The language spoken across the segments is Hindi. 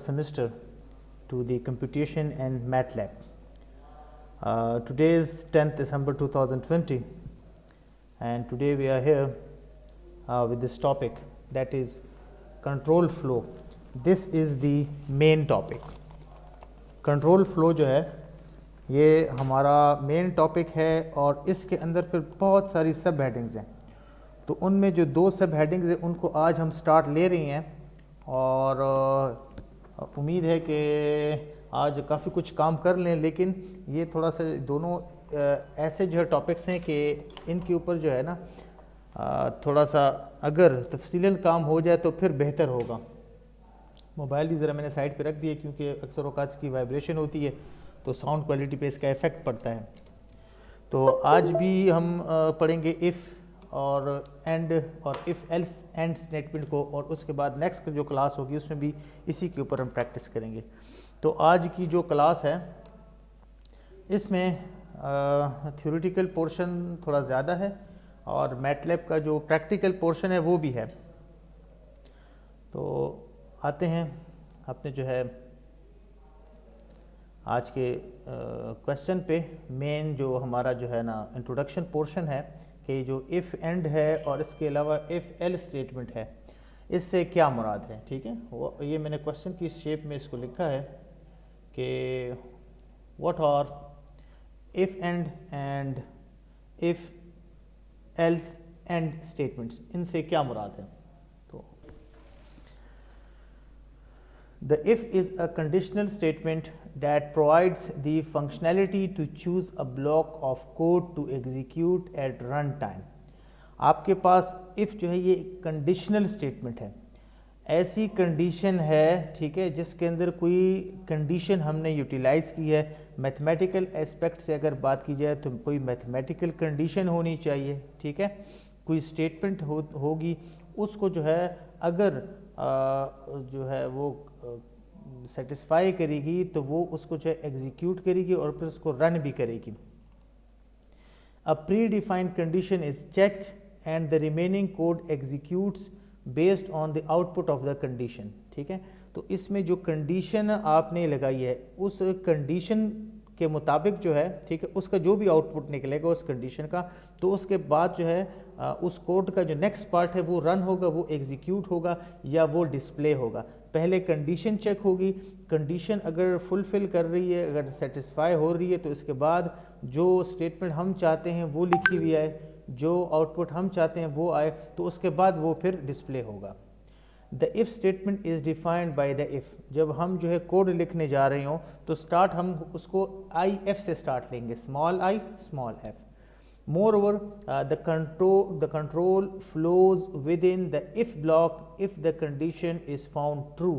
semester to the computation and MATLAB. Today is 10th December 2020 and today we are here with this topic, that is control flow. This is the main topic. Control flow जो है ये हमारा मेन टॉपिक है और इसके अंदर फिर बहुत सारी सब हेडिंग्स हैं। तो उनमें जो दो सब हेडिंग्स हैं उनको आज हम स्टार्ट ले रही हैं और उम्मीद है कि आज काफ़ी कुछ काम कर लें, लेकिन ये थोड़ा सा दोनों ऐसे जो है टॉपिक्स हैं कि इनके ऊपर जो है ना थोड़ा सा अगर तफसीलन काम हो जाए तो फिर बेहतर होगा। मोबाइल भी ज़रा मैंने साइड पे रख दिया क्योंकि अक्सर औक़ात की वाइब्रेशन होती है तो साउंड क्वालिटी पे इसका इफ़ेक्ट पड़ता है। तो आज भी हम पढ़ेंगे इफ़ और एंड और इफ़ एल्स एंड स्टेटमेंट को, और उसके बाद नेक्स्ट जो क्लास होगी उसमें भी इसी के ऊपर हम प्रैक्टिस करेंगे। तो आज की जो क्लास है इसमें थ्योरेटिकल पोर्शन थोड़ा ज़्यादा है और मैटलैब का जो प्रैक्टिकल पोर्शन है वो भी है। तो आते हैं अपने जो है आज के क्वेश्चन पे। मेन जो हमारा जो है ना इंट्रोडक्शन पोर्शन है कि जो इफ़ एंड है और इसके अलावा इफ़ एल स्टेटमेंट है, इससे क्या मुराद है। ठीक है, वो ये मैंने क्वेश्चन की शेप में इसको लिखा है कि what are if and if else and statements, इनसे क्या मुराद है। The if is a conditional statement that provides the functionality to choose a block of code to execute at run time. आपके पास if जो है ये कंडीशनल स्टेटमेंट है, ऐसी कंडीशन है, ठीक है, जिसके अंदर कोई कंडीशन हमने यूटिलाइज़ की है। मैथमेटिकल एस्पेक्ट से अगर बात की जाए तो कोई मैथमेटिकल कंडीशन होनी चाहिए, ठीक है, कोई स्टेटमेंट होगी, उसको जो है अगर जो है वो सेटिस्फाई करेगी तो वो उसको जो है एग्जीक्यूट करेगी और फिर उसको रन भी करेगी। अ pre defined condition is checked and the remaining code executes based on the output of the condition. ठीक है, तो इसमें जो कंडीशन आपने लगाई है उस कंडीशन के मुताबिक जो है, ठीक है, उसका जो भी आउटपुट निकलेगा उस कंडीशन का, तो उसके बाद जो है उस कोड का जो नेक्स्ट पार्ट है वो रन होगा, वो एग्जीक्यूट होगा या वो डिस्प्ले होगा। पहले कंडीशन चेक होगी, कंडीशन अगर फुलफिल कर रही है, अगर सेटिस्फाई हो रही है तो इसके बाद जो स्टेटमेंट हम चाहते हैं वो लिखी हुई आए, जो आउटपुट हम चाहते हैं वो आए, तो उसके बाद वो फिर डिस्प्ले होगा। The if statement is defined by the if. जब हम जो है कोड लिखने जा रहे हों तो स्टार्ट हम उसको आई एफ से स्टार्ट लेंगे, small I small F. Moreover, the control flows within the if block if the condition is found true.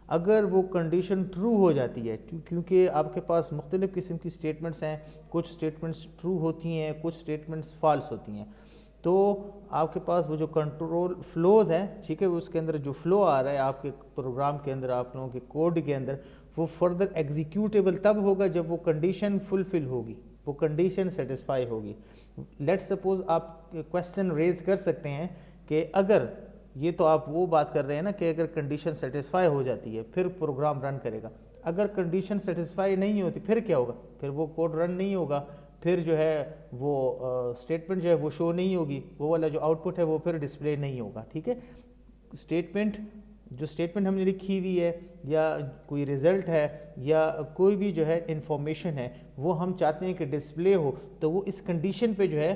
अगर वो कंडीशन ट्रू हो जाती है, क्योंकि आपके पास मुख्तलिफ़ किस्म की स्टेटमेंट्स हैं, कुछ स्टेटमेंट्स ट्रू होती हैं, कुछ स्टेटमेंट्स फॉल्स होती हैं, तो आपके पास वो जो कंट्रोल फ्लोज है, ठीक है, उसके अंदर जो फ्लो आ रहा है आपके प्रोग्राम के अंदर, आप लोगों के कोड के अंदर, वो फर्दर एग्जीक्यूटेबल तब होगा जब वो कंडीशन फुलफिल होगी, वो कंडीशन सेटिस्फाई होगी। लेट्स सपोज आप क्वेश्चन रेज कर सकते हैं कि अगर ये, तो आप वो बात कर रहे हैं ना कि अगर कंडीशन सेटिस्फाई हो जाती है फिर प्रोग्राम रन करेगा। अगर कंडीशन सेटिस्फाई नहीं होती फिर क्या होगा, फिर वो कोड रन नहीं होगा, फिर जो है वो स्टेटमेंट जो है वो शो नहीं होगी, वो वाला जो आउटपुट है वो फिर डिस्प्ले नहीं होगा। ठीक है, जो स्टेटमेंट हमने लिखी हुई है या कोई रिज़ल्ट है या कोई भी जो है इंफॉर्मेशन है वो हम चाहते हैं कि डिस्प्ले हो, तो वो इस कंडीशन पे जो है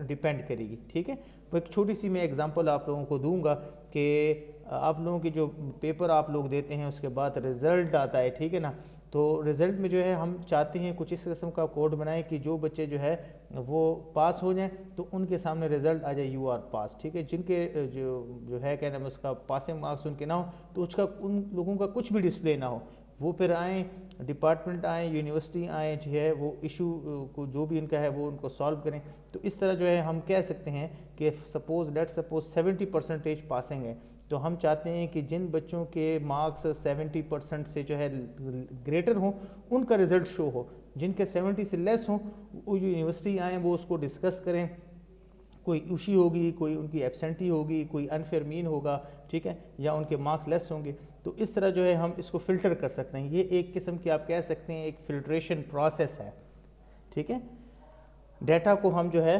डिपेंड करेगी। ठीक है, वो एक छोटी सी मैं एग्जांपल आप लोगों को दूंगा कि आप लोगों की जो पेपर आप लोग देते हैं उसके बाद रिज़ल्ट आता है, ठीक है ना, तो रिज़ल्ट में जो है हम चाहते हैं कुछ इस किस्म का कोड बनाएं कि जो बच्चे जो है वो पास हो जाएं तो उनके सामने रिज़ल्ट आ जाए यू आर पास। ठीक है, जिनके जो है क्या नाम उसका पासिंग मार्क्स उनके ना हो तो उसका उन लोगों का कुछ भी डिस्प्ले ना हो, वो फिर आएँ डिपार्टमेंट आएँ, यूनिवर्सिटी आएँ, जो है वो इशू को जो भी इनका है वो उनको सॉल्व करें। तो इस तरह जो है हम कह सकते हैं कि लेट्स सपोज 70% पासिंग है, तो हम चाहते हैं कि जिन बच्चों के मार्क्स 70% से जो है ग्रेटर हों उनका रिज़ल्ट शो हो, जिनके 70 से लेस हों वो यूनिवर्सिटी आएँ, वो उसको डिस्कस करें, कोई इशू होगी, कोई उनकी एब्सेंटी होगी, कोई अनफेयर मीन होगा, ठीक है, या उनके मार्क्स लेस होंगे। तो इस तरह जो है हम इसको फ़िल्टर कर सकते हैं। ये एक किस्म की आप कह सकते हैं एक फ़िल्ट्रेशन प्रोसेस है, ठीक है। डेटा को हम जो है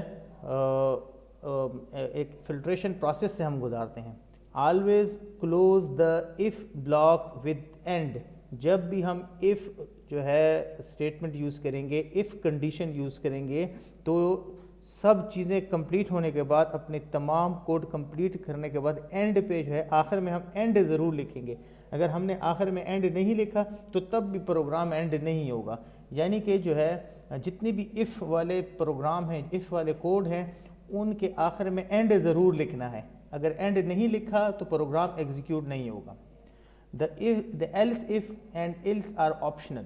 एक फ़िल्ट्रेशन प्रोसेस से हम गुजारते हैं। Always close the if block with and. जब भी हम इफ़ जो है स्टेटमेंट यूज़ करेंगे, इफ़ कंडीशन यूज़ करेंगे, तो सब चीज़ें कंप्लीट होने के बाद, अपने तमाम कोड कंप्लीट करने के बाद एंड पे जो है आखिर में हम एंड ज़रूर लिखेंगे। अगर हमने आखिर में एंड नहीं लिखा तो तब भी प्रोग्राम एंड नहीं होगा। यानी कि जो है जितने भी इफ़ वाले प्रोग्राम हैं, इफ़ वाले कोड हैं, उनके आखिर में एंड ज़रूर लिखना है। अगर एंड नहीं लिखा तो प्रोग्राम एग्जीक्यूट नहीं होगा। The else if and else are optional.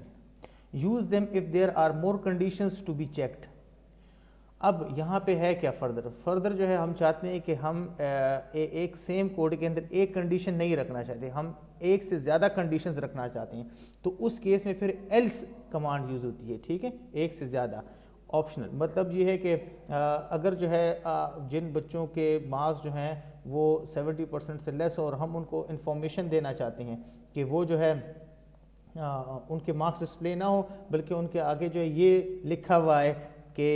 Use them if there are more conditions to be checked. अब यहाँ पे है क्या फर्दर जो है हम चाहते हैं कि हम एक सेम कोड के अंदर एक कंडीशन नहीं रखना चाहते, हम एक से ज़्यादा कंडीशंस रखना चाहते हैं। तो उस केस में फिर एल्स कमांड यूज़ होती है, ठीक है, एक से ज़्यादा। ऑप्शनल मतलब ये है कि अगर जो है जिन बच्चों के मार्क्स जो हैं वो 70% से लेस और हम उनको इन्फॉर्मेशन देना चाहते हैं कि वो जो है उनके मार्क्स डिस्प्ले ना हो, बल्कि उनके आगे जो है ये लिखा हुआ है कि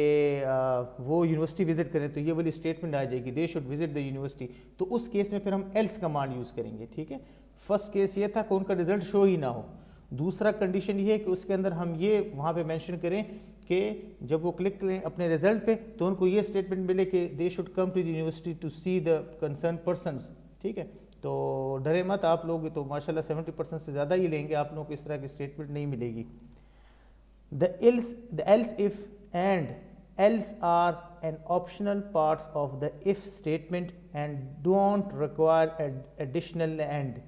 वो यूनिवर्सिटी विज़िट करें, तो ये वाली स्टेटमेंट आ जाएगी, they should visit the university. तो उस केस में फिर हम एल्स कमांड यूज़ करेंगे, ठीक है। फर्स्ट केस ये था कि उनका रिजल्ट शो ही ना हो। दूसरा कंडीशन ये है कि उसके अंदर हम ये वहाँ पे मेंशन करें कि जब वो क्लिक करें अपने रिजल्ट पे तो उनको ये स्टेटमेंट मिले कि they should come to the university to see the concern persons, ठीक है। तो डरे मत आप लोग, तो माशाल्लाह 70% से ज़्यादा ही लेंगे, आप लोगों को इस तरह की स्टेटमेंट नहीं मिलेगी। The else if and else are an optional parts of the if statement and don't require additional and।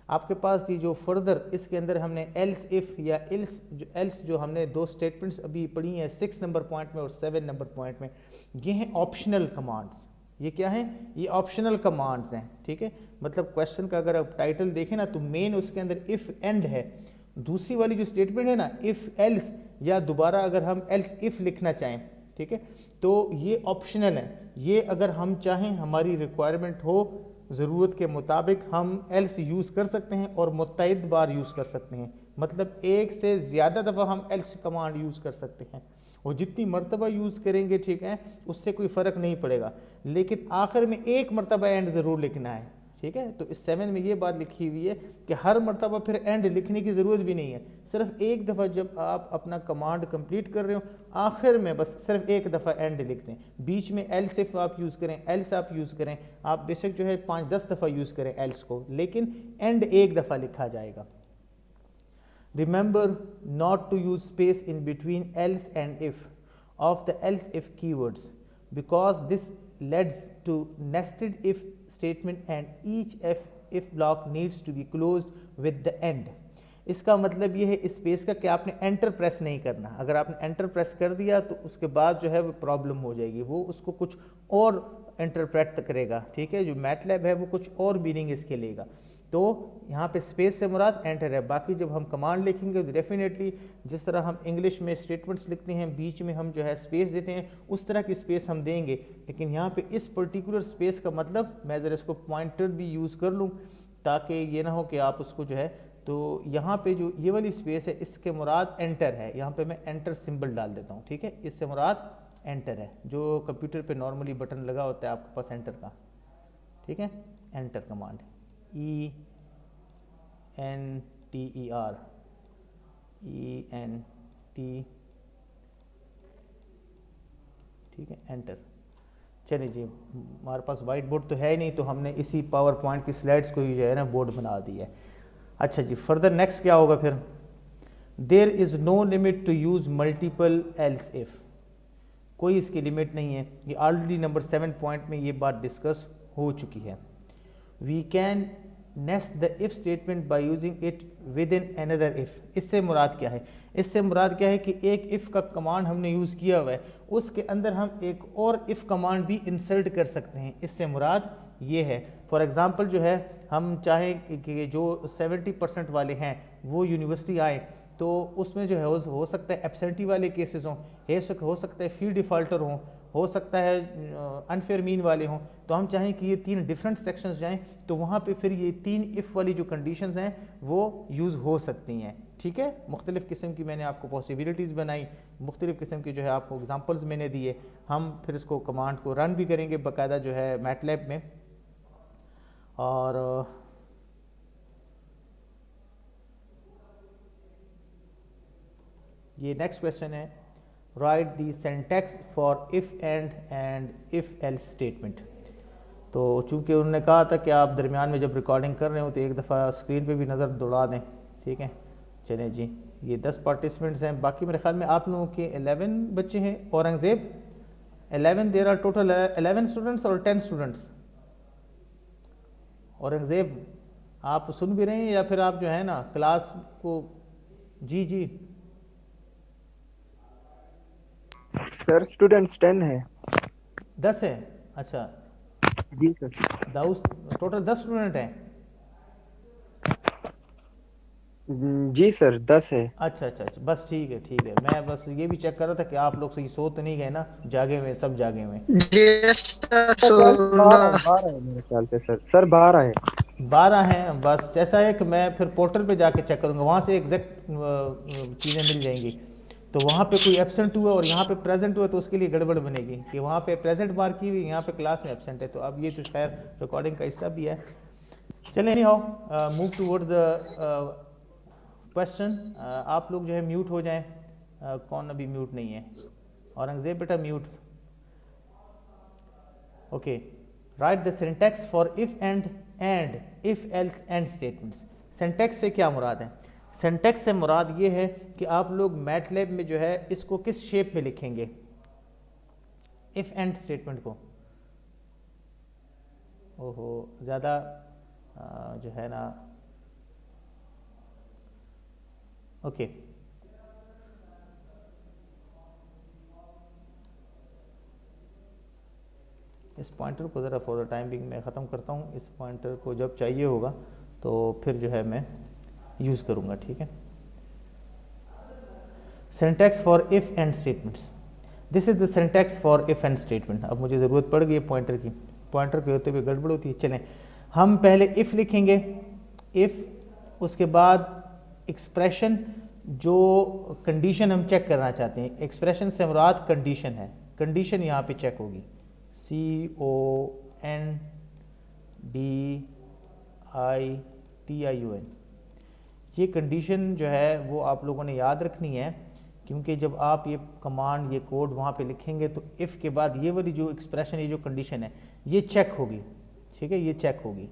आपके पास ये जो फर्दर इसके अंदर हमने else if या else जो हमने दो स्टेटमेंट्स अभी पढ़ी हैं 6 नंबर पॉइंट में और 7 नंबर पॉइंट में, ये हैं ऑप्शनल कमांड्स। ये क्या हैं? ये ऑप्शनल कमांड्स हैं, ठीक है। मतलब क्वेश्चन का अगर आप टाइटल देखें ना तो मेन उसके अंदर इफ़ एंड है। दूसरी वाली जो स्टेटमेंट है ना इफ़ एल्स, या दोबारा अगर हम एल्स इफ़ लिखना चाहें, ठीक है, तो ये ऑप्शनल है। ये अगर हम चाहें, हमारी रिक्वायरमेंट हो, ज़रूरत के मुताबिक हम एल्स यूज़ कर सकते हैं और मुतअद्दिद बार यूज़ कर सकते हैं। मतलब एक से ज़्यादा दफ़ा हम एल्स कमांड यूज़ कर सकते हैं और जितनी मरतबा यूज़ करेंगे, ठीक है, उससे कोई फ़र्क नहीं पड़ेगा, लेकिन आखिर में एक मरतबा एंड ज़रूर लिखना है, ठीक है। तो इस 7 में ये बात लिखी हुई है कि हर मरतबा फिर एंड लिखने की ज़रूरत भी नहीं है। सिर्फ एक दफ़ा जब आप अपना कमांड कंप्लीट कर रहे हो, आखिर में बस सिर्फ एक दफ़ा एंड लिख दें। बीच में एल्स इफ आप यूज़ करें, एल्स आप यूज़ करें, आप बेशक जो है 5-10 दफ़ा यूज़ करें एल्स को, लेकिन एंड एक दफ़ा लिखा जाएगा। Remember not to use space in between else and if of the else if keywords, because this leads to nested if statement and each if block needs to be closed with the end। इसका मतलब ये है स्पेस का कि आपने एंटर प्रेस नहीं करना। अगर आपने एंटर प्रेस कर दिया तो उसके बाद जो है वो प्रॉब्लम हो जाएगी, वो उसको कुछ और इंटरप्रेट करेगा, ठीक है। जो मैटलैब है वो कुछ और मीनिंग इसके लेगा। तो यहाँ पे स्पेस से मुराद एंटर है। बाकी जब हम कमांड लिखेंगे तो डेफिनेटली जिस तरह हम इंग्लिश में स्टेटमेंट्स लिखते हैं, बीच में हम जो है स्पेस देते हैं, उस तरह की स्पेस हम देंगे। लेकिन यहाँ पे इस पर्टिकुलर स्पेस का मतलब मैं ज़रा इसको पॉइंटर भी यूज़ कर लूँ ताकि ये ना हो कि आप उसको जो है, तो यहाँ पे जो ये वाली स्पेस है इसके मुराद एंटर है। यहाँ पे मैं एंटर सिंबल डाल देता हूँ, ठीक है। इससे मुराद एंटर है, जो कंप्यूटर पे नॉर्मली बटन लगा होता है आपके पास एंटर का, ठीक है। एंटर कमांड ENTER, ठीक है, एंटर। चलिए जी, हमारे पास वाइट बोर्ड तो है नहीं, तो हमने इसी पावर पॉइंट की स्लाइड्स को ही जो है ना बोर्ड बना दी है। अच्छा जी, फर्दर नेक्स्ट क्या होगा फिर? There is no limit to use multiple else if. कोई इसकी लिमिट नहीं है। ये ऑलरेडी नंबर 7 पॉइंट में ये बात डिस्कस हो चुकी है। We can nest the if statement by using it within another if. इससे मुराद क्या है? इससे मुराद क्या है कि एक इफ़ का कमांड हमने यूज़ किया हुआ है, उसके अंदर हम एक और इफ़ कमांड भी इंसर्ट कर सकते हैं। इससे मुराद ये है, फॉर एग्ज़ाम्पल जो है हम चाहें कि जो 70% वाले हैं वो यूनिवर्सिटी आए, तो उसमें जो है हो सकता है एब्सेंटी वाले केसेस हों, हो सकता है फी डिफ़ॉल्टर हों, हो सकता है अनफेयर मीन वाले हों, तो हम चाहें कि ये 3 डिफरेंट सेक्शंस जाएं, तो वहाँ पे फिर ये 3 इफ़ वाली जो कंडीशंस हैं वो यूज़ हो सकती हैं। ठीक है, मुख्तलिफ़ किस्म की मैंने आपको पॉसिबिलिटीज़ बनाई, मुख्तलिफ़ किस्म की जो है आपको एग्जांपल्स मैंने दिए। हम फिर इसको कमांड को रन भी करेंगे बाकायदा जो है मैटलैब में। और ये नेक्स्ट क्वेश्चन है, right the syntax for if and if else statement. तो चूंकि उन्होंने कहा था कि आप दरमियान में जब रिकॉर्डिंग कर रहे हो तो एक दफ़ा स्क्रीन पे भी नज़र दौड़ा दें। ठीक है, चलें जी, ये 10 पार्टिसिपेंट्स हैं, बाकी मेरे ख्याल में आप लोगों के 11 बच्चे हैं। Aurangzeb 11, there are total 11 students और 10 स्टूडेंट्स। औरंगज़ेब आप सुन भी रहे हैं या फिर आप जो है ना क्लास को? जी जी सर स्टूडेंट्स 10 है। 10 है, अच्छा। जी सर। दाऊस टोटल 10 स्टूडेंट हैं? जी सर 10 है। अच्छा अच्छा अच्छा, बस ठीक है ठीक है। मैं बस ये भी चेक कर रहा था कि आप लोग सही सो तो नहीं गए ना, जागे हुए, सब जागे हुए। सर 12 है मेरे ख्याल से। सर 12 है। 12 हैं, बस जैसा है कि मैं फिर पोर्टल पे जाके चेक करूँगा, वहाँ से एग्जैक्ट चीज़ें मिल जाएंगी। तो वहाँ पे कोई एब्सेंट हुआ और यहाँ पे प्रेजेंट हुआ तो उसके लिए गड़बड़ बनेगी कि वहाँ पे प्रेजेंट मार्क की हुई, यहाँ पे क्लास में एब्सेंट है। तो अब ये तो खैर रिकॉर्डिंग का हिस्सा भी है। चलें, any how move toward the question. आप लोग जो है म्यूट हो जाएं। कौन अभी म्यूट नहीं है? औरंगज़ेब बेटा mute. Okay, right the syntax for if and if else and statements. Syntax से क्या मुराद है? सिंटैक्स से मुराद ये है कि आप लोग मैटलैब में जो है इसको किस शेप में लिखेंगे, इफ एंड स्टेटमेंट को। ओहो, ज़्यादा जो है ना, ओके इस पॉइंटर को ज़रा फॉर द टाइम बिंग मैं ख़त्म करता हूँ। इस पॉइंटर को जब चाहिए होगा तो फिर जो है मैं यूज़ करूँगा। ठीक है, syntax for if and statements, this is the syntax for if and statement. अब मुझे ज़रूरत पड़ गई है पॉइंटर की, पॉइंटर पे होते हुए गड़बड़ होती है। चलें, हम पहले इफ़ लिखेंगे, इफ़, उसके बाद एक्सप्रेशन, जो कंडीशन हम चेक करना चाहते हैं। एक्सप्रेशन से मुराद कंडीशन है, कंडीशन यहाँ पे चेक होगी, CONDITION। ये कंडीशन जो है वो आप लोगों ने याद रखनी है, क्योंकि जब आप ये कमांड, ये कोड वहाँ पे लिखेंगे तो इफ़ के बाद ये वाली जो एक्सप्रेशन, ये जो कंडीशन है, ये चेक होगी। ठीक है, ये चेक होगी।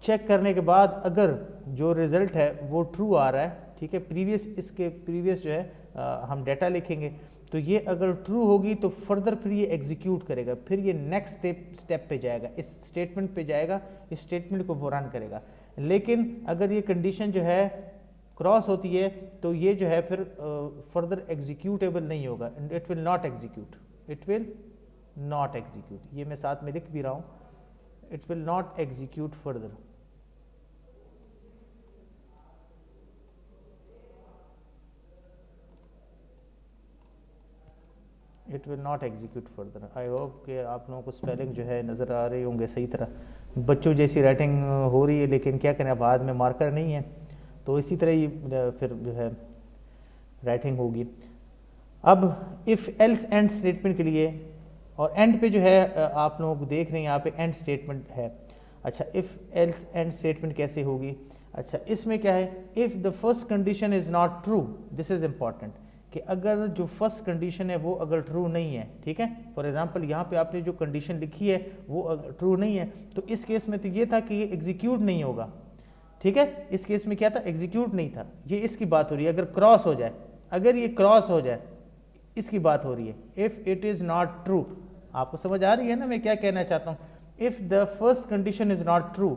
चेक करने के बाद अगर जो रिज़ल्ट है वो ट्रू आ रहा है, ठीक है, प्रीवियस, इसके प्रीवियस जो है हम डेटा लिखेंगे, तो ये अगर ट्रू होगी तो फर्दर फिर ये एग्जीक्यूट करेगा, फिर ये नेक्स्ट स्टेप पे जाएगा, इस स्टेटमेंट पे जाएगा, इस स्टेटमेंट को वो रन करेगा। लेकिन अगर ये कंडीशन जो है क्रॉस होती है तो ये जो है फिर फर्दर एग्जीक्यूटेबल नहीं होगा, it will not execute, it will not execute. ये मैं साथ में लिख भी रहा हूँ, it will not execute further. It will not execute further. I hope कि आप लोगों को स्पेलिंग जो है नज़र आ रहे होंगे सही तरह। बच्चों जैसी राइटिंग हो रही है, लेकिन क्या करें, बाद में मार्कर नहीं है, तो इसी तरह ही फिर जो है राइटिंग होगी। अब इफ़ एल्स एंड स्टेटमेंट के लिए, और एंड पे जो है आप लोगों को देख रहे हैं यहाँ पे एंड स्टेटमेंट है। अच्छा, इफ़ एल्स एंड स्टेटमेंट कैसे होगी? अच्छा, इसमें क्या है, if the first condition is not true, this is important, कि अगर जो फर्स्ट कंडीशन है वो अगर ट्रू नहीं है, ठीक है, फॉर एग्जांपल यहाँ पे आपने जो कंडीशन लिखी है वो ट्रू नहीं है, तो इस केस में तो ये था कि ये एग्जीक्यूट नहीं होगा। ठीक है, इस केस में क्या था, एग्जीक्यूट नहीं था। ये इसकी बात हो रही है, अगर क्रॉस हो जाए, अगर ये क्रॉस हो जाए, इसकी बात हो रही है। If it is not true, आपको समझ आ रही है ना मैं क्या कहना चाहता हूँ? If the first condition is not true,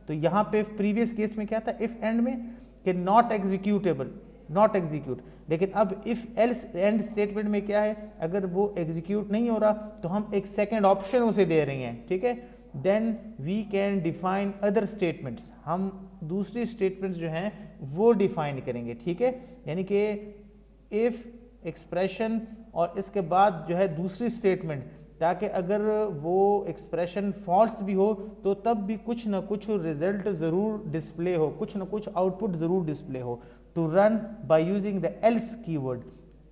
तो यहाँ पे प्रीवियस केस में क्या था, इफ़ एंड में, कि नॉट एग्जीक्यूटेबल, नॉट एग्जीक्यूट। लेकिन अब इफ़ एल्स एंड स्टेटमेंट में क्या है, अगर वो एग्जीक्यूट नहीं हो रहा तो हम एक सेकेंड ऑप्शन उसे दे रहे हैं। ठीक है, then we can define other statements, हम दूसरी स्टेटमेंट्स जो हैं वो डिफाइन करेंगे। ठीक है, यानी कि इफ़ एक्सप्रेशन और इसके बाद जो है दूसरी स्टेटमेंट, ताकि अगर वो एक्सप्रेशन फॉल्स भी हो तो तब भी कुछ ना कुछ रिजल्ट ज़रूर डिस्प्ले हो, कुछ ना कुछ आउटपुट ज़रूर डिस्प्ले हो। To run by using the else keyword,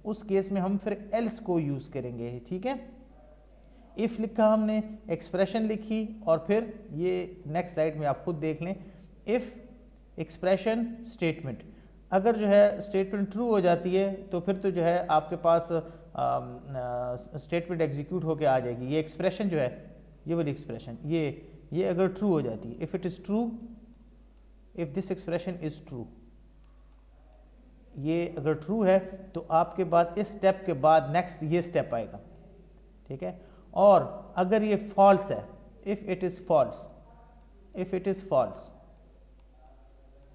उस केस में हम फिर एल्स को यूज़ करेंगे, ठीक है। इफ़ लिखा हमने, एक्सप्रेशन लिखी, और फिर ये नेक्स्ट स्लाइड में आप खुद देख लें। इफ़ एक्सप्रेशन स्टेटमेंट, अगर जो है स्टेटमेंट ट्रू हो जाती है तो फिर तो जो है आपके पास स्टेटमेंट एग्जीक्यूट होके आ जाएगी। ये एक्सप्रेशन जो है, ये वाली एक्सप्रेशन, ये अगर ट्रू हो जाती है, if it is true, if this expression is true, ये अगर ट्रू है तो आपके बाद इस स्टेप के बाद नेक्स्ट ये स्टेप आएगा, ठीक है। और अगर ये फॉल्स है, if it is false, if it is false,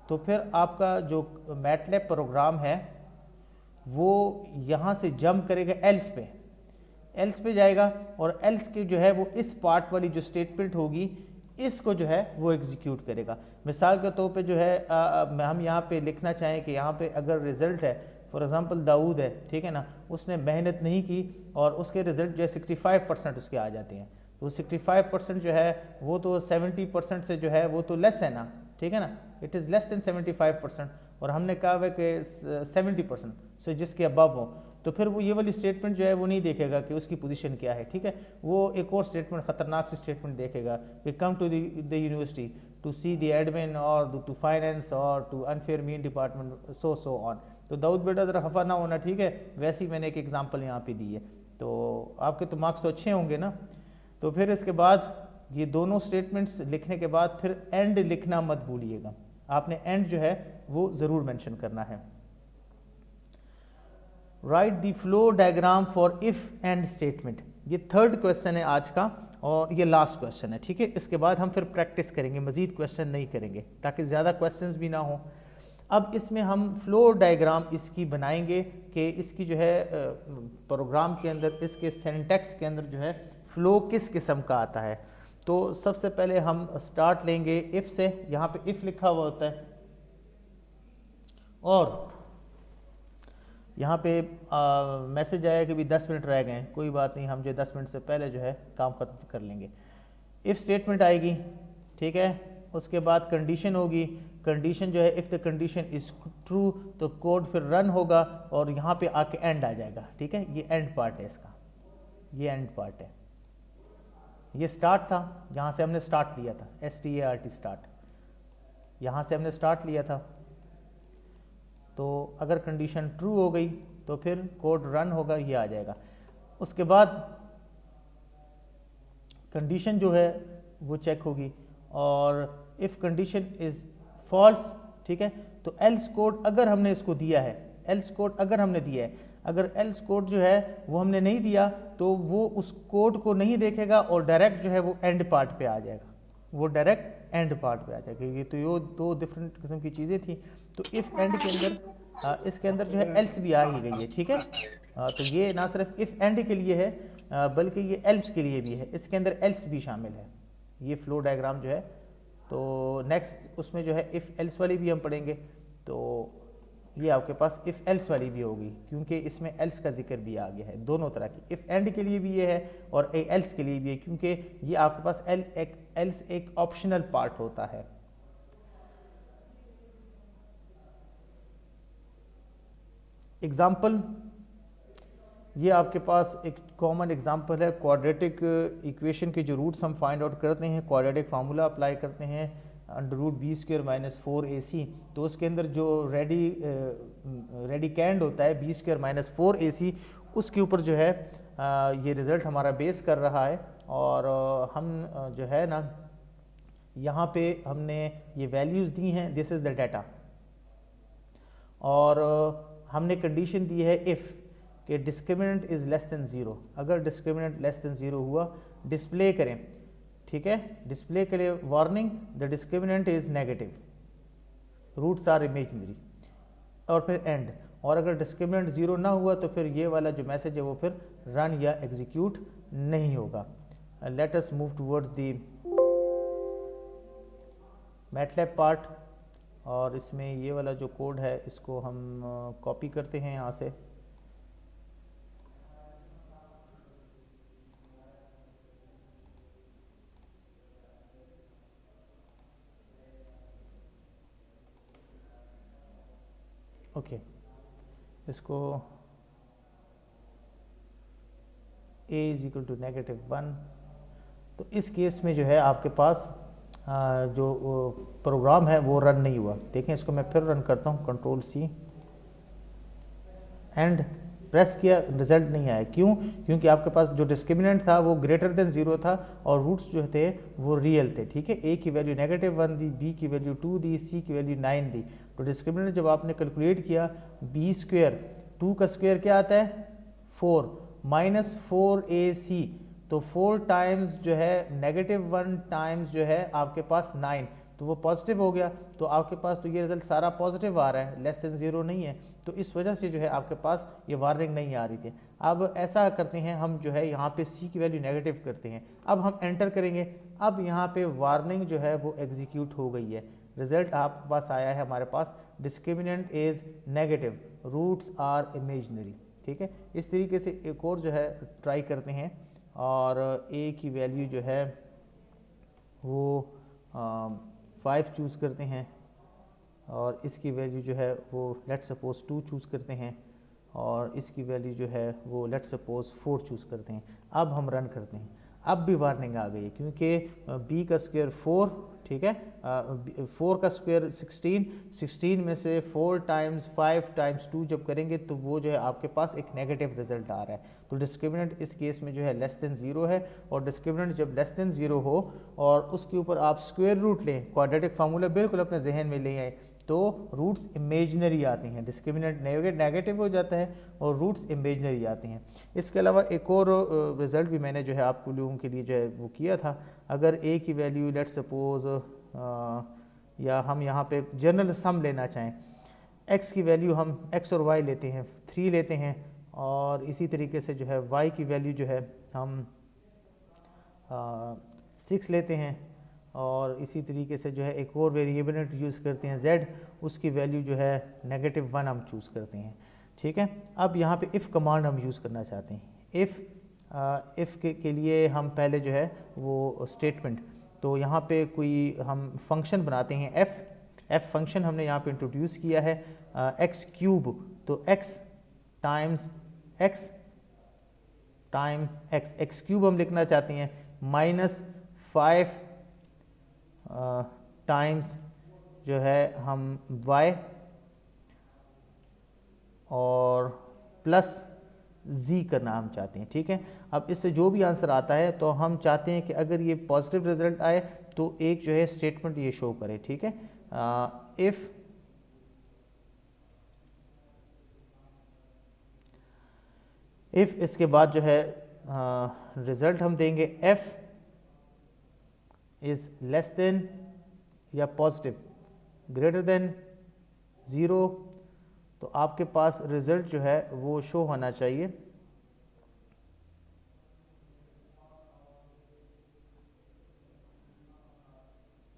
तो फिर आपका जो मैटलैब प्रोग्राम है वो यहाँ से जंप करेगा एल्स पे, एल्स पे जाएगा, और एल्स के जो है वो इस पार्ट वाली जो स्टेटमेंट होगी इसको जो है वो एग्जीक्यूट करेगा। मिसाल के तौर पे जो है हम यहाँ पे लिखना चाहें कि यहाँ पे अगर रिज़ल्ट है, फॉर एग्जांपल दाऊद है, ठीक है ना, उसने मेहनत नहीं की और उसके रिज़ल्ट जो है 65% उसके आ जाते हैं, तो 65% जो है वो तो 70% से जो है वो तो लेस है ना, ठीक है ना, इट इज़ लेस देन 75%, और हमने कहा है कि 70%, सो जिसके अबव हो, तो फिर वो ये वाली स्टेटमेंट जो है वो नहीं देखेगा कि उसकी पोजीशन क्या है, ठीक है। वो एक और स्टेटमेंट, ख़तरनाक सी स्टेटमेंट देखेगा कि come to the university to see the admin और टू फाइनेंस और to unfair mean department, so on. तो दाऊद बेटा ज़रा खफा ना होना, ठीक है, वैसे ही मैंने एक एग्जाम्पल यहाँ पे दी है, तो आपके तो मार्क्स तो अच्छे होंगे ना। तो फिर इसके बाद ये दोनों स्टेटमेंट्स लिखने के बाद फिर एंड लिखना मत भूलिएगा, आपने एंड जो है वो ज़रूर मेंशन करना है। Right the flow diagram for if and statement, ये थर्ड क्वेश्चन है आज का और ये लास्ट क्वेश्चन है, ठीक है। इसके बाद हम फिर प्रैक्टिस करेंगे, मज़ीद क्वेश्चन नहीं करेंगे ताकि ज़्यादा क्वेश्चंस भी ना हो। अब इसमें हम फ्लो डायग्राम इसकी बनाएंगे कि इसकी जो है प्रोग्राम के अंदर, इसके सिंटैक्स के अंदर जो है फ्लो किस किस्म का आता है। तो सबसे पहले हम स्टार्ट लेंगे इफ़ से, यहाँ पे इफ़ लिखा हुआ होता है, और यहाँ पे मैसेज आया कि भी 10 मिनट रह गए, कोई बात नहीं, हम जो 10 मिनट से पहले जो है काम ख़त्म कर लेंगे। इफ़ स्टेटमेंट आएगी, ठीक है, उसके बाद कंडीशन होगी, कंडीशन जो है if the condition is true तो कोड फिर रन होगा और यहाँ पे आके एंड आ जाएगा, ठीक है। ये एंड पार्ट है इसका, ये एंड पार्ट है। ये स्टार्ट था, जहाँ से हमने स्टार्ट लिया था, START स्टार्ट, यहाँ से हमने स्टार्ट लिया था। तो अगर कंडीशन ट्रू हो गई तो फिर कोड रन होगा, ये आ जाएगा। उसके बाद कंडीशन जो है वो चेक होगी, और इफ़ कंडीशन इज़ फॉल्स, ठीक है, तो एल्स कोड अगर हमने इसको दिया है, एल्स कोड अगर हमने दिया है, अगर एल्स कोड जो है वो हमने नहीं दिया तो वो उस कोड को नहीं देखेगा और डायरेक्ट जो है वो एंड पार्ट पे आ जाएगा, वो डायरेक्ट एंड पार्ट पे आ जाएगा। ये तो ये दो डिफरेंट किस्म की चीज़ें थी। तो इफ़ एंड के अंदर इसके अंदर जो है एल्स भी आ ही गई है, ठीक है। तो ये ना सिर्फ इफ़ एंड के लिए है बल्कि ये एल्स के लिए भी है, इसके अंदर एल्स भी शामिल है, ये फ्लो डायग्राम जो है। तो नेक्स्ट उसमें जो है इफ़ एल्स वाली भी हम पढ़ेंगे, तो ये आपके पास इफ़ एल्स वाली भी होगी क्योंकि इसमें एल्स का जिक्र भी आ गया है, दोनों तरह की, इफ़ एंड के लिए भी ये है और एल्स के लिए भी है, क्योंकि ये आपके पास एल्स एक ऑप्शनल पार्ट होता है। एग्जाम्पल, ये आपके पास एक कॉमन एग्जांपल है, क्वाड्रेटिक इक्वेशन के जो रूट्स हम फाइंड आउट करते हैं, क्वाड्रेटिक फार्मूला अप्लाई करते हैं, √b² - 4ac, तो उसके अंदर जो रेडिकैंड होता है b² - 4ac, उसके ऊपर जो है ये रिज़ल्ट हमारा बेस कर रहा है। और हम जो है ना यहाँ पे हमने ये वैल्यूज़ दी हैं, दिस इज़ द डाटा, और हमने कंडीशन दी है इफ़ कि डिस्क्रिमिनेंट इज़ लेस देन 0, अगर डिस्क्रिमिनेंट लेस देन 0 हुआ डिस्प्ले करें, ठीक है, डिस्प्ले के लिए warning the discriminant is negative, roots are imaginary, और फिर एंड। और अगर डिस्क्रिमिनेंट 0 ना हुआ तो फिर ये वाला जो मैसेज है वो फिर रन या एग्जीक्यूट नहीं होगा। Let us move towards the MATLAB part, और इसमें ये वाला जो कोड है इसको हम कॉपी करते हैं यहाँ से, ओके, इसको a इज इक्वल टू -1। तो इस केस में जो है आपके पास जो प्रोग्राम है वो रन नहीं हुआ। देखें, इसको मैं फिर रन करता हूँ, कंट्रोल सी, एंड प्रेस किया, रिजल्ट नहीं आया। क्यों? क्योंकि आपके पास जो डिस्क्रिमिनेंट था वो ग्रेटर देन 0 था और रूट्स जो थे वो रियल थे। ठीक है, a की वैल्यू -1 दी, b की वैल्यू 2 दी, c की वैल्यू 9 दी। तो डिस्क्रिमिनेंट जब आपने कैलकुलेट किया, b², 2 का स्क्वायर क्या आता है 4, -4ac, तो 4 टाइम्स जो है -1 टाइम्स जो है आपके पास 9, तो वो पॉजिटिव हो गया। तो आपके पास तो ये रिजल्ट सारा पॉजिटिव आ रहा है, लेस देन 0 नहीं है। तो इस वजह से जो है आपके पास ये वार्निंग नहीं आ रही थी। अब ऐसा करते हैं हम, जो है यहाँ पे c की वैल्यू नेगेटिव करते हैं। अब हम एंटर करेंगे, अब यहाँ पे वार्निंग जो है वो एग्जीक्यूट हो गई है। रिजल्ट आपके पास आया है हमारे पास, discriminant is negative, roots are imaginary. ठीक है, इस तरीके से एक और जो है ट्राई करते हैं, और a की वैल्यू जो है वो 5 चूज़ करते हैं, और इसकी वैल्यू जो है वो लेट सपोज 2 चूज़ करते हैं, और इसकी वैल्यू जो है वो लेट सपोज 4 चूज़ करते हैं। अब हम रन करते हैं, अब भी वार्निंग आ गई है, क्योंकि b का स्क्वायर 4, ठीक है, 4 का स्क्वायर 16, 16 में से 4 टाइम्स 5 टाइम्स 2 जब करेंगे तो वो जो है आपके पास एक नेगेटिव रिजल्ट आ रहा है। तो डिस्क्रिमिनेंट इस केस में जो है लेस देन 0 है, और डिस्क्रिमिनेंट जब लेस देन 0 हो और उसके ऊपर आप स्क्वायर रूट लें, क्वाड्रेटिक फार्मूला बिल्कुल अपने जहन में ले आए, तो रूट्स इमेजनरी आती हैं। डिस्क्रिमिनेंट नेगेटिव हो जाता है और रूट्स इमेजनरी आती हैं। इसके अलावा एक और रिज़ल्ट भी मैंने जो है आप लोगों के लिए जो है वो किया था। अगर a की वैल्यू लेट सपोज, या हम यहाँ पे जनरल सम लेना चाहें, x की वैल्यू हम x और y लेते हैं, 3 लेते हैं, और इसी तरीके से जो है y की वैल्यू जो है हम 6 लेते हैं, और इसी तरीके से जो है एक और वेरिएबल यूज़ करते हैं z, उसकी वैल्यू जो है -1 हम चूज़ करते हैं। ठीक है, अब यहाँ पे इफ़ कमांड हम यूज़ करना चाहते हैं। इफ़ के लिए हम पहले जो है वो स्टेटमेंट, तो यहाँ पे कोई हम फंक्शन बनाते हैं f फंक्शन हमने यहाँ पे इंट्रोड्यूस किया है, x3, तो x times x time x3 हम लिखना चाहते हैं, -5 टाइम्स जो है हम y, और प्लस z करना हम चाहते हैं। ठीक है, अब इससे जो भी आंसर आता है, तो हम चाहते हैं कि अगर ये पॉजिटिव रिजल्ट आए तो एक जो है स्टेटमेंट ये शो करे। ठीक है, इफ इसके बाद जो है रिजल्ट हम देंगे f इज लेस देन या पॉजिटिव ग्रेटर देन 0, तो आपके पास रिजल्ट जो है वो शो होना चाहिए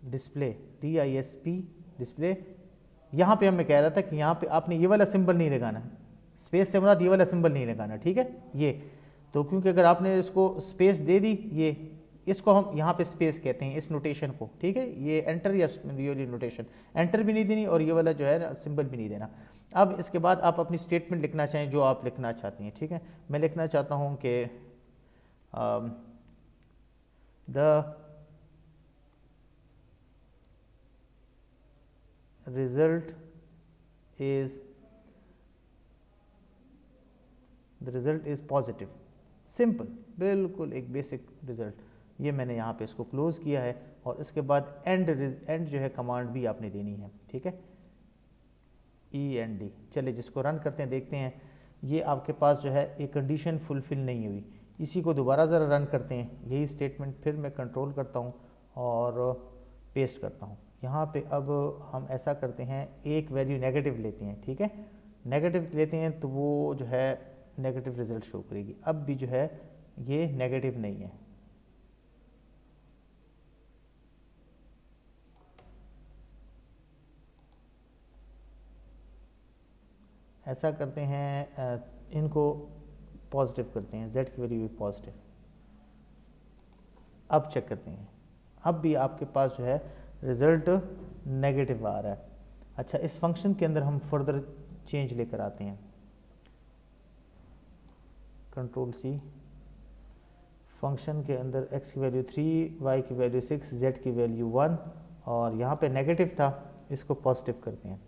डिस्प्ले, DISP डिस्प्ले। यहाँ पे मैं कह रहा था कि यहाँ पे आपने ये वाला सिंबल नहीं लगाना है, स्पेस से मुराद ये वाला सिंबल नहीं लगाना। ठीक है, ये तो क्योंकि अगर आपने इसको स्पेस दे दी, ये इसको हम यहाँ पे स्पेस कहते हैं इस नोटेशन को। ठीक है, ये एंटर या रियल नोटेशन, एंटर भी नहीं देनी और ये वाला जो है सिंबल भी नहीं देना। अब इसके बाद आप अपनी स्टेटमेंट लिखना चाहें जो आप लिखना चाहती हैं। ठीक है, मैं लिखना चाहता हूँ कि the result is positive, simple, बिल्कुल एक बेसिक रिजल्ट। ये मैंने यहाँ पे इसको क्लोज किया है, और इसके बाद एंड जो है कमांड भी आपने देनी है। ठीक है, END। चलिए जिसको रन करते हैं, देखते हैं ये आपके पास जो है एक कंडीशन फुलफिल नहीं हुई। इसी को दोबारा ज़रा रन करते हैं, यही स्टेटमेंट फिर मैं कंट्रोल करता हूँ और पेस्ट करता हूँ यहाँ पे। अब हम ऐसा करते हैं, एक वैल्यू नेगेटिव लेते हैं। ठीक है, नेगेटिव लेते हैं तो वो जो है नेगेटिव रिजल्ट शो करेगी। अब भी जो है ये नेगेटिव नहीं है। ऐसा करते हैं, इनको पॉजिटिव करते हैं, z की वैल्यू भी पॉजिटिव। अब चेक करते हैं, अब भी आपके पास जो है रिजल्ट नेगेटिव आ रहा है। अच्छा, इस फंक्शन के अंदर हम फर्दर चेंज लेकर आते हैं, कंट्रोल सी, फंक्शन के अंदर x की वैल्यू 3, y की वैल्यू 6, z की वैल्यू 1 और यहाँ पे नेगेटिव था, इसको पॉजिटिव करते हैं,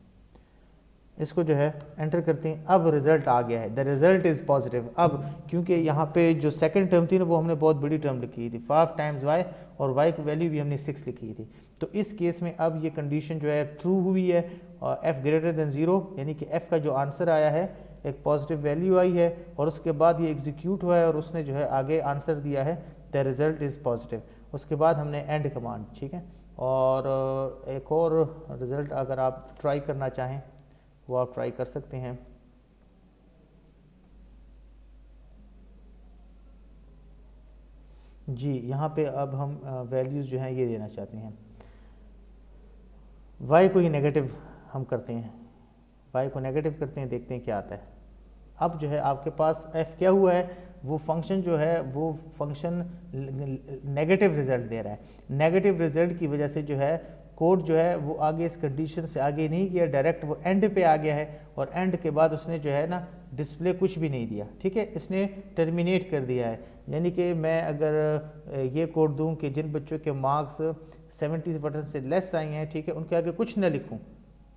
इसको जो है एंटर करते हैं। अब रिजल्ट आ गया है, द रिजल्ट इज़ पॉजिटिव। अब क्योंकि यहाँ पे जो सेकंड टर्म थी ना वो हमने बहुत बड़ी टर्म लिखी थी 5 टाइम्स y और y की वैल्यू भी हमने 6 लिखी थी, तो इस केस में अब ये कंडीशन जो है ट्रू हुई है और f ग्रेटर देन 0 यानी कि f का जो आंसर आया है एक पॉजिटिव वैल्यू आई है और उसके बाद ये एग्जीक्यूट हुआ है और उसने जो है आगे आंसर दिया है द रिजल्ट इज़ पॉजिटिव। उसके बाद हमने एंड कमांड, ठीक है, और एक और रिजल्ट अगर आप ट्राई करना चाहें वो आप ट्राई कर सकते हैं। जी यहाँ पे अब हम वैल्यूज़ जो हैं ये देना चाहते हैं, y को ही नेगेटिव हम करते हैं, y को नेगेटिव करते हैं, देखते हैं क्या आता है। अब जो है आपके पास f क्या हुआ है, वो फंक्शन जो है वो फंक्शन नेगेटिव रिजल्ट दे रहा है। नेगेटिव रिजल्ट की वजह से जो है कोड जो है वो आगे इस कंडीशन से आगे नहीं गया, डायरेक्ट वो एंड पे आ गया है और एंड के बाद उसने जो है ना डिस्प्ले कुछ भी नहीं दिया, ठीक है, इसने टर्मिनेट कर दिया है। यानी कि मैं अगर ये कोड दूं कि जिन बच्चों के मार्क्स 70% से लेस आए हैं, ठीक है, उनके आगे कुछ ना लिखूं,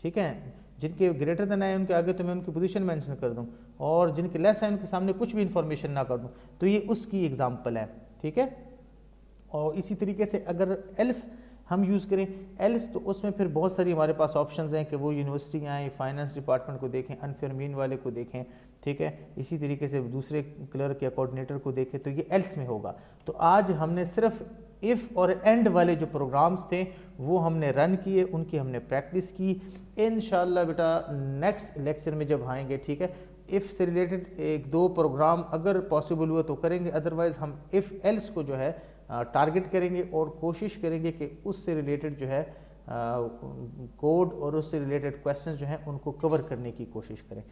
ठीक है, जिनके ग्रेटर देन आए उनके आगे तो मैं उनकी पोजीशन मेंशन कर दूं और जिनके लेस है उनके सामने कुछ भी इंफॉर्मेशन ना कर दूं, तो ये उसकी एग्जांपल है, ठीक है। और इसी तरीके से अगर एल्स हम यूज़ करें एल्स, तो उसमें फिर बहुत सारी हमारे पास ऑप्शंस हैं कि वो यूनिवर्सिटी आएँ, फाइनेंस डिपार्टमेंट को देखें, अनफेयर मीन वाले को देखें, ठीक है, इसी तरीके से दूसरे क्लर्क या कोऑर्डिनेटर को देखें, तो ये एल्स में होगा। तो आज हमने सिर्फ इफ़ और एंड वाले जो प्रोग्राम्स थे वो हमने रन किए, उनकी हमने प्रैक्टिस की। इंशाल्लाह बेटा नेक्स्ट लेक्चर में जब आएंगे, ठीक है, इफ़ से रिलेटेड एक दो प्रोग्राम अगर पॉसिबल हुआ तो करेंगे, अदरवाइज़ हम इफ़ एल्स को जो है टारगेट करेंगे और कोशिश करेंगे कि उससे रिलेटेड जो है कोड और उससे रिलेटेड क्वेश्चन जो हैं उनको कवर करने की कोशिश करें।